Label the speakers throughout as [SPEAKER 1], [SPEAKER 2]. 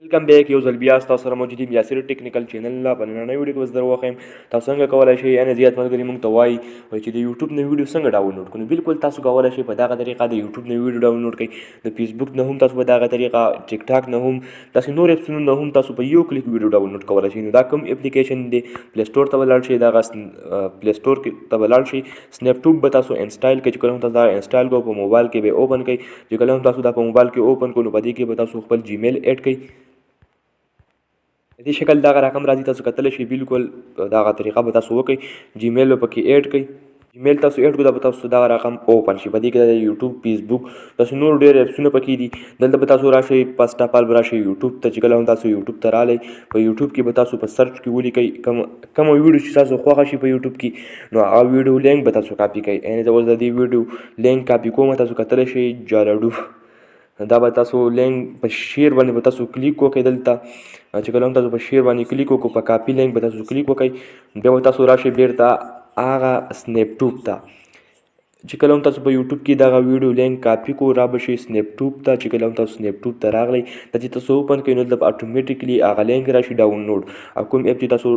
[SPEAKER 1] ویلکم بیک یو ځل بیا ستاسو سره موجود یم یاسر ټیکنیکل چینل لا په نننۍ ویډیو کې در وښیم تاسو څنګه کولی شئ یعنې زیات ملګري موږ ته وایي چې د یوټوب نه ویډیو څنګه ډاونلوډ کړو. بالکل تاسو کولی شئ په دغه طریقه د یوټوب نه ویډیو ډاونلوډ کړئ، د فیسبوک نه هم تاسو په دغه طریقه، ټیک ټاک نه هم، داسې نور اپسونو نه هم تاسو په یو کلیک ویډیو ډاونلوډ کولی شئ. نو دا کوم اپلیکیشن دی پلی سټور ته به لاړ شئ، دغه پلی سټور ته به لاړ شئ، سنیپ ټوب به تاسو انسټال کړئ. چې کله هم تاسو دا انسټال کړئ په موبایل کې به اوپن کړئ. چې کله هم تاسو دا په موبایل کې اوپن کړئ نو په دې کې به تاسو خپل جیمیل ایډ کړئ. په دې شکل دغه رقم راځي، تاسو کتلی شئ. بالکل دغه طریقه به تاسو وکړئ، جیمیل به پکې ایډ کړئ. جیمیل تاسو ایډ کړو دا به تاسو دغه رقم اوپن شي. په دې کې د یوټوب، فیسبوک، تاسو نور ډېر اپسونه پکې دي. دلته به تاسو راشئ، فرسټ اف آل به راشئ یوټوب ته. چې کله هم تاسو یوټوب ته راغلی، په یوټوب کې به تاسو په سرچ کې ولیکئ کومه ویډیو چې تاسو خوښه شي په یوټوب کې، نو هغه ویډیو لینک به تاسو کاپي کړئ. یعنې زه اوس د دې ویډیو لینک کاپي کوم، تاسو کتلی شئ جالډو. دا به تاسو لینک په شیر باندې به تاسو کلیک وکړئ. دلته چې کله هم تاسو په شیر باندې کلیک وکړو، په کاپي لینک به تاسو کلیک وکړئ، بیا به تاسو راشئ بیرته هغه سنیپ ټوب ته. چې کله هم تاسو په یوټوب کې دغه ویډیو لینک کاپي کو، را به شئ سنیپ ټوب ته. چې کله هم تاسو سنیپ ټوب ته راغلی، دا چې تاسو اوپن کړئ نو دلته اتومیټیکلی هغه لینک راشي ډاونلوډ. او کوم اپ چې تاسو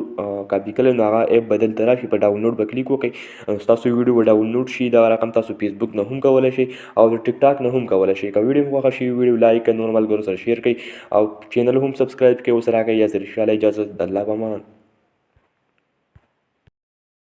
[SPEAKER 1] کاپي کړی نو هغه اپ به دلته راشي، په ډاونلوډ به کلیک وکړئ، ستاسو ویډیو به ډاونلوډ شي. دغه رقم تاسو فیسبوک نه هم کولی شئ او د ټیک ټاک نه هم کولی شئ. که ویډیو مو خوښه شي ویډیو لایک کړئ، نور ملګرو سره شیر کړئ او چینل هم سبسکرایب کړئ. اوس راکړئ یاسر انشاءالله اجازه، د الله په امان.